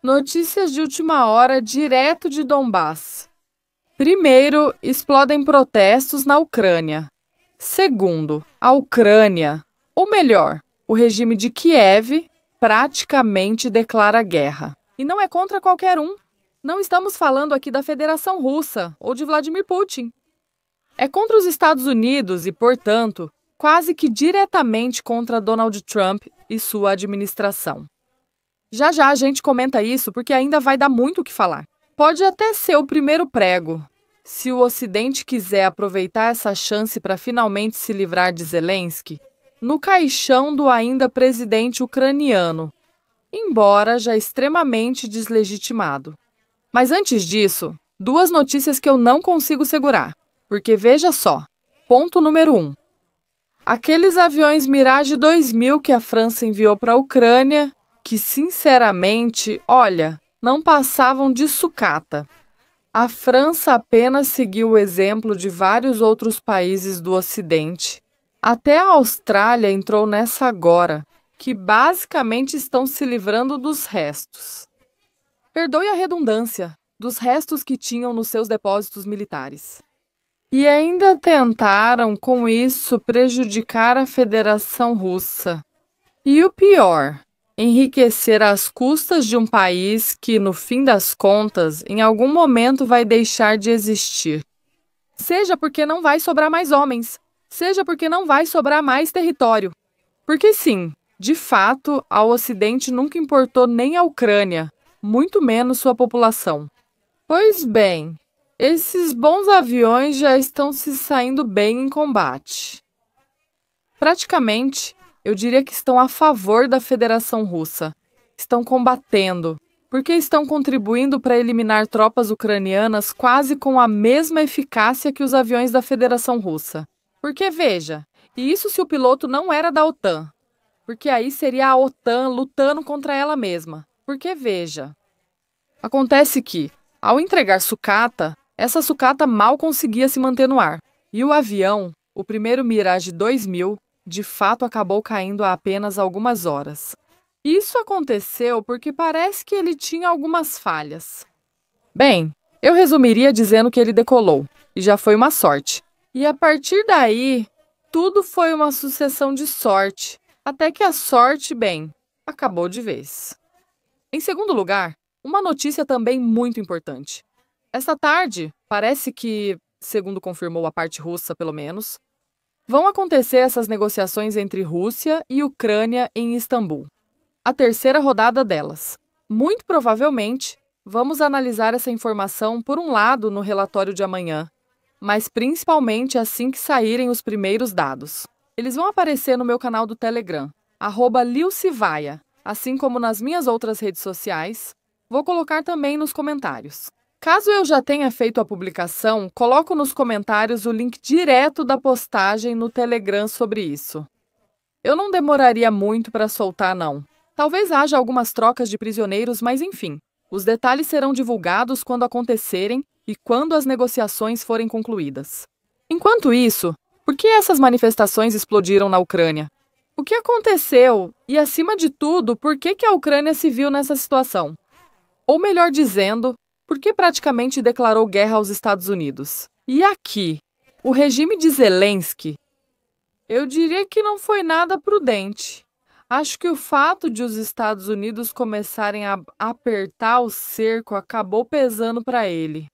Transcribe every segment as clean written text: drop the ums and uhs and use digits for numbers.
Notícias de última hora direto de Donbass. Primeiro, explodem protestos na Ucrânia. Segundo, a Ucrânia, ou melhor, o regime de Kiev, praticamente declara guerra. E não é contra qualquer um. Não estamos falando aqui da Federação Russa ou de Vladimir Putin. É contra os Estados Unidos e, portanto, quase que diretamente contra Donald Trump e sua administração. Já já a gente comenta isso porque ainda vai dar muito o que falar. Pode até ser o primeiro prego, se o Ocidente quiser aproveitar essa chance para finalmente se livrar de Zelensky, no caixão do ainda presidente ucraniano, embora já extremamente deslegitimado. Mas antes disso, duas notícias que eu não consigo segurar, porque veja só, ponto número 1. Aqueles aviões Mirage 2000 que a França enviou para a Ucrânia, que sinceramente, olha, não passavam de sucata. A França apenas seguiu o exemplo de vários outros países do Ocidente. Até a Austrália entrou nessa agora, que basicamente estão se livrando dos restos. Perdoe a redundância, dos restos que tinham nos seus depósitos militares. E ainda tentaram, com isso, prejudicar a Federação Russa. E o pior, enriquecer às custas de um país que, no fim das contas, em algum momento vai deixar de existir. Seja porque não vai sobrar mais homens, seja porque não vai sobrar mais território. Porque sim, de fato, ao Ocidente nunca importou nem a Ucrânia, muito menos sua população. Pois bem, esses bons aviões já estão se saindo bem em combate. Praticamente, eu diria que estão a favor da Federação Russa. Estão combatendo, porque estão contribuindo para eliminar tropas ucranianas quase com a mesma eficácia que os aviões da Federação Russa. Porque veja, e isso se o piloto não era da OTAN, porque aí seria a OTAN lutando contra ela mesma. Porque veja, acontece que, ao entregar sucata, essa sucata mal conseguia se manter no ar. E o avião, o primeiro Mirage 2000, de fato acabou caindo há apenas algumas horas. Isso aconteceu porque parece que ele tinha algumas falhas. Bem, eu resumiria dizendo que ele decolou, e já foi uma sorte. E a partir daí, tudo foi uma sucessão de sorte, até que a sorte, bem, acabou de vez. Em segundo lugar, uma notícia também muito importante. Esta tarde, parece que, segundo confirmou a parte russa pelo menos, vão acontecer essas negociações entre Rússia e Ucrânia em Istambul. A terceira rodada delas. Muito provavelmente, vamos analisar essa informação por um lado no relatório de amanhã, mas principalmente assim que saírem os primeiros dados. Eles vão aparecer no meu canal do Telegram, @lilcivaia, assim como nas minhas outras redes sociais. Vou colocar também nos comentários. Caso eu já tenha feito a publicação, coloco nos comentários o link direto da postagem no Telegram sobre isso. Eu não demoraria muito para soltar, não. Talvez haja algumas trocas de prisioneiros, mas enfim, os detalhes serão divulgados quando acontecerem e quando as negociações forem concluídas. Enquanto isso, por que essas manifestações explodiram na Ucrânia? O que aconteceu? E, acima de tudo, por que a Ucrânia se viu nessa situação? Ou melhor dizendo, por que praticamente declarou guerra aos Estados Unidos? E aqui, o regime de Zelensky, eu diria que não foi nada prudente. Acho que o fato de os Estados Unidos começarem a apertar o cerco acabou pesando para ele.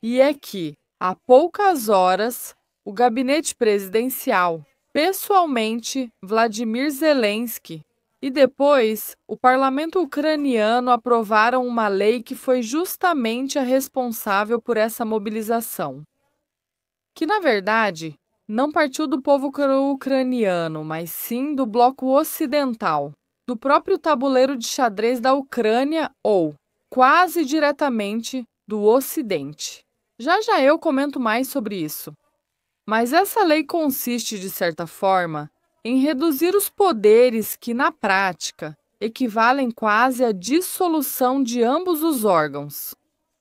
E é que, há poucas horas, o gabinete presidencial, pessoalmente, Vladimir Zelensky, e depois, o parlamento ucraniano aprovaram uma lei que foi justamente a responsável por essa mobilização. Que, na verdade, não partiu do povo ucraniano, mas sim do bloco ocidental, do próprio tabuleiro de xadrez da Ucrânia ou, quase diretamente, do Ocidente. Já já eu comento mais sobre isso. Mas essa lei consiste, de certa forma, em reduzir os poderes que, na prática, equivalem quase à dissolução de ambos os órgãos.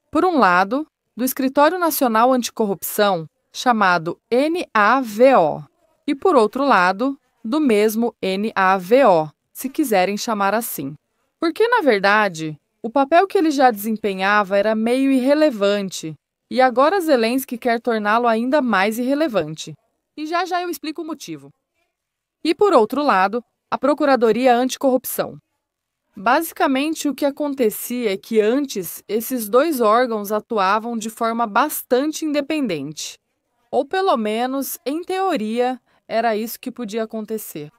Por um lado, do Escritório Nacional Anticorrupção, chamado NAVO, e por outro lado, do mesmo NAVO, se quiserem chamar assim. Porque, na verdade, O papel que ele já desempenhava era meio irrelevante, e agora Zelensky quer torná-lo ainda mais irrelevante. E já já eu explico o motivo. E por outro lado, a Procuradoria Anticorrupção. Basicamente, o que acontecia é que antes esses dois órgãos atuavam de forma bastante independente. Ou pelo menos, em teoria, era isso que podia acontecer.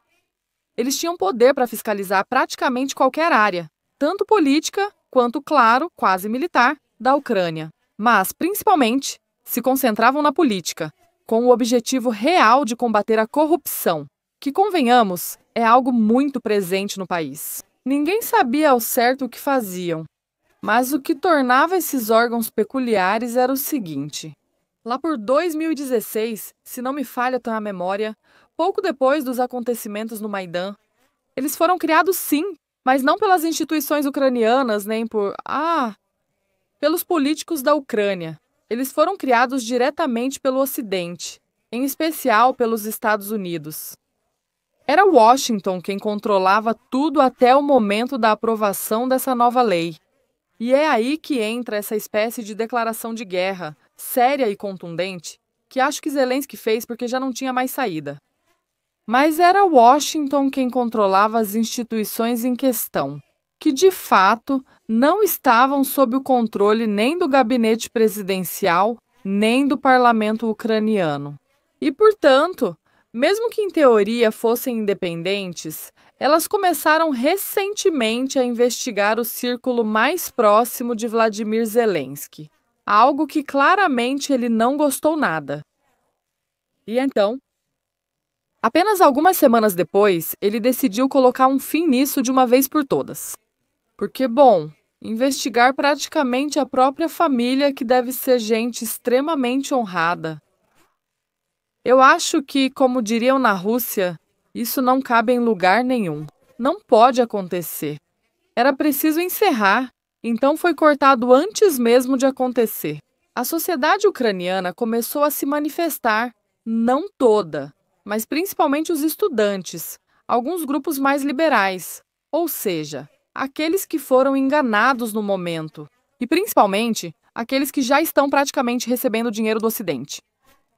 Eles tinham poder para fiscalizar praticamente qualquer área, tanto política quanto, claro, quase militar, da Ucrânia. Mas, principalmente, se concentravam na política, com o objetivo real de combater a corrupção, que, convenhamos, é algo muito presente no país. Ninguém sabia ao certo o que faziam, mas o que tornava esses órgãos peculiares era o seguinte. Lá por 2016, se não me falha a memória, pouco depois dos acontecimentos no Maidan, eles foram criados sim, mas não pelas instituições ucranianas, nem pelos políticos da Ucrânia. Eles foram criados diretamente pelo Ocidente, em especial pelos Estados Unidos. Era Washington quem controlava tudo até o momento da aprovação dessa nova lei. E é aí que entra essa espécie de declaração de guerra, séria e contundente, que acho que Zelensky fez porque já não tinha mais saída. Mas era Washington quem controlava as instituições em questão, que de fato não estavam sob o controle nem do gabinete presidencial, nem do parlamento ucraniano. E, portanto, mesmo que em teoria fossem independentes, elas começaram recentemente a investigar o círculo mais próximo de Vladimir Zelensky, algo que claramente ele não gostou nada. E então, apenas algumas semanas depois, ele decidiu colocar um fim nisso de uma vez por todas. Porque, bom, investigar praticamente a própria família, que deve ser gente extremamente honrada. Eu acho que, como diriam na Rússia, isso não cabe em lugar nenhum. Não pode acontecer. Era preciso encerrar, então foi cortado antes mesmo de acontecer. A sociedade ucraniana começou a se manifestar, não toda, mas principalmente os estudantes, alguns grupos mais liberais, ou seja, aqueles que foram enganados no momento, e principalmente aqueles que já estão praticamente recebendo dinheiro do Ocidente.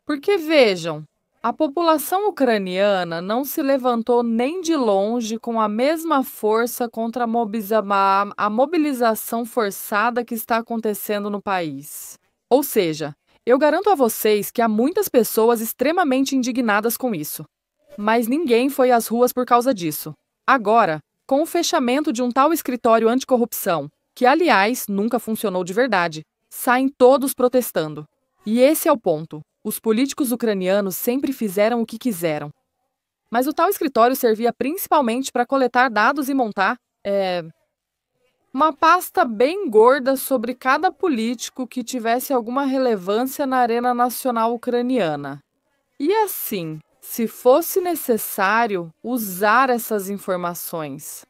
Porque, vejam, a população ucraniana não se levantou nem de longe com a mesma força contra a mobilização forçada que está acontecendo no país. Ou seja, eu garanto a vocês que há muitas pessoas extremamente indignadas com isso. Mas ninguém foi às ruas por causa disso. Agora, com o fechamento de um tal escritório anticorrupção, que, aliás, nunca funcionou de verdade, saem todos protestando. E esse é o ponto. Os políticos ucranianos sempre fizeram o que quiseram. Mas o tal escritório servia principalmente para coletar dados e montar uma pasta bem gorda sobre cada político que tivesse alguma relevância na arena nacional ucraniana. E assim, se fosse necessário, usar essas informações.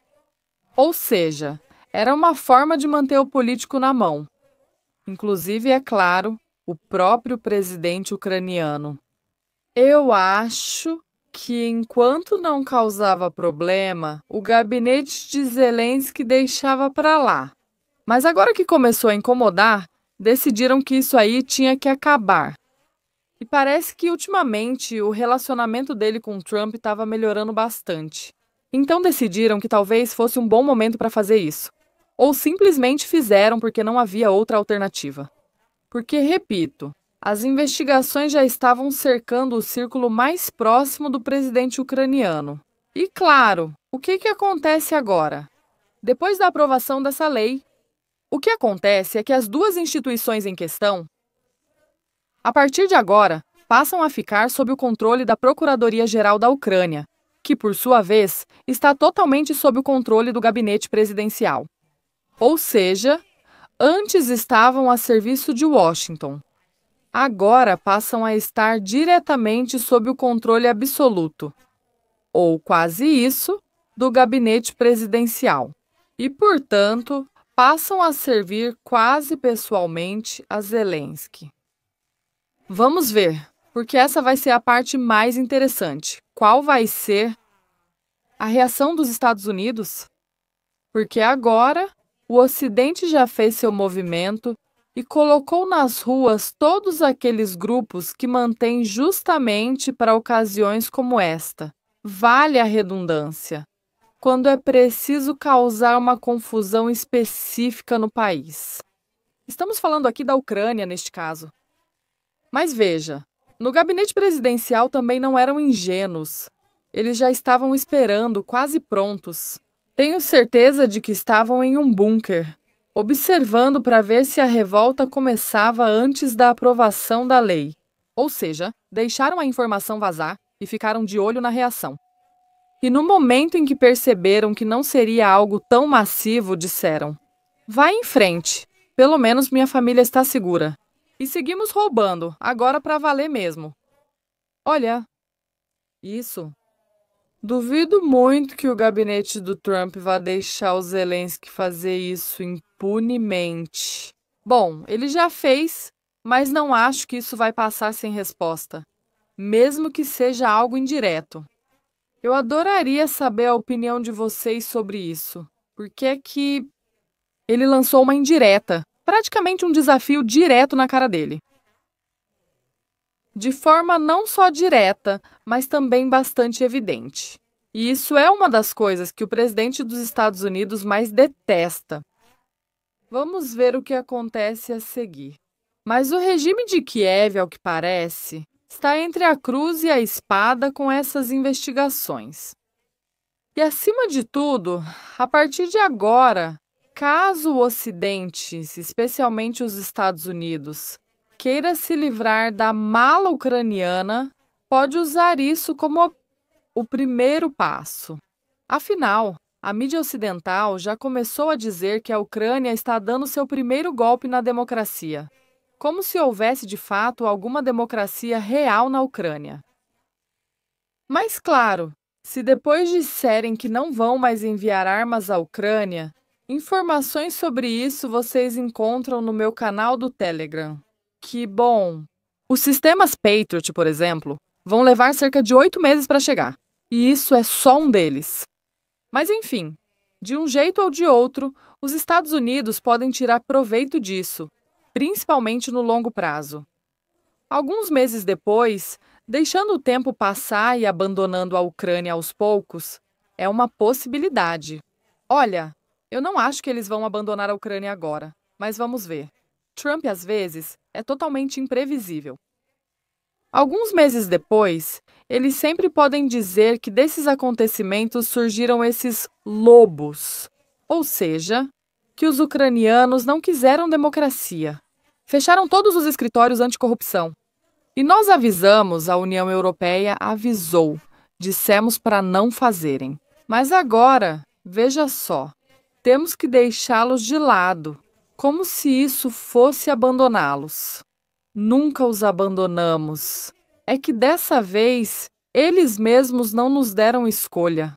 Ou seja, era uma forma de manter o político na mão. Inclusive, é claro, o próprio presidente ucraniano. Eu acho que, enquanto não causava problema, o gabinete de Zelensky deixava para lá. Mas agora que começou a incomodar, decidiram que isso aí tinha que acabar. E parece que, ultimamente, o relacionamento dele com Trump estava melhorando bastante. Então decidiram que talvez fosse um bom momento para fazer isso. Ou simplesmente fizeram porque não havia outra alternativa. Porque, repito, as investigações já estavam cercando o círculo mais próximo do presidente ucraniano. E, claro, o que acontece agora? Depois da aprovação dessa lei, o que acontece é que as duas instituições em questão, a partir de agora, passam a ficar sob o controle da Procuradoria-Geral da Ucrânia, que, por sua vez, está totalmente sob o controle do gabinete presidencial. Ou seja, antes estavam a serviço de Washington. Agora passam a estar diretamente sob o controle absoluto, ou quase isso, do gabinete presidencial. E, portanto, passam a servir quase pessoalmente a Zelensky. Vamos ver, porque essa vai ser a parte mais interessante. Qual vai ser a reação dos Estados Unidos? Porque agora O Ocidente já fez seu movimento e colocou nas ruas todos aqueles grupos que mantêm justamente para ocasiões como esta. Vale a redundância, quando é preciso causar uma confusão específica no país. Estamos falando aqui da Ucrânia, neste caso. Mas veja, no gabinete presidencial também não eram ingênuos. Eles já estavam esperando, quase prontos. Tenho certeza de que estavam em um bunker, observando para ver se a revolta começava antes da aprovação da lei. Ou seja, deixaram a informação vazar e ficaram de olho na reação. E no momento em que perceberam que não seria algo tão massivo, disseram: "Vai em frente, pelo menos minha família está segura." E seguimos roubando, agora para valer mesmo. Olha, isso. Duvido muito que o gabinete do Trump vá deixar o Zelensky fazer isso impunemente. Bom, ele já fez, mas não acho que isso vai passar sem resposta, mesmo que seja algo indireto. Eu adoraria saber a opinião de vocês sobre isso. Por que é que ele lançou uma indireta, praticamente um desafio direto na cara dele? De forma não só direta, mas também bastante evidente. E isso é uma das coisas que o presidente dos Estados Unidos mais detesta. Vamos ver o que acontece a seguir. Mas o regime de Kiev, ao que parece, está entre a cruz e a espada com essas investigações. E, acima de tudo, a partir de agora, caso o Ocidente, especialmente os Estados Unidos, queira se livrar da mala ucraniana, pode usar isso como o primeiro passo. Afinal, a mídia ocidental já começou a dizer que a Ucrânia está dando seu primeiro golpe na democracia, como se houvesse de fato alguma democracia real na Ucrânia. Mas claro, se depois disserem que não vão mais enviar armas à Ucrânia, informações sobre isso vocês encontram no meu canal do Telegram. Que bom! Os sistemas Patriot, por exemplo, vão levar cerca de 8 meses para chegar. E isso é só um deles. Mas enfim, de um jeito ou de outro, os Estados Unidos podem tirar proveito disso, principalmente no longo prazo. Alguns meses depois, deixando o tempo passar e abandonando a Ucrânia aos poucos, é uma possibilidade. Olha, eu não acho que eles vão abandonar a Ucrânia agora, mas vamos ver. Trump, às vezes, é totalmente imprevisível. Alguns meses depois, eles sempre podem dizer que desses acontecimentos surgiram esses lobos, ou seja, que os ucranianos não quiseram democracia. Fecharam todos os escritórios anticorrupção. E nós avisamos, a União Europeia avisou, dissemos para não fazerem. Mas agora, veja só, temos que deixá-los de lado, como se isso fosse abandoná-los. Nunca os abandonamos. É que dessa vez, eles mesmos não nos deram escolha.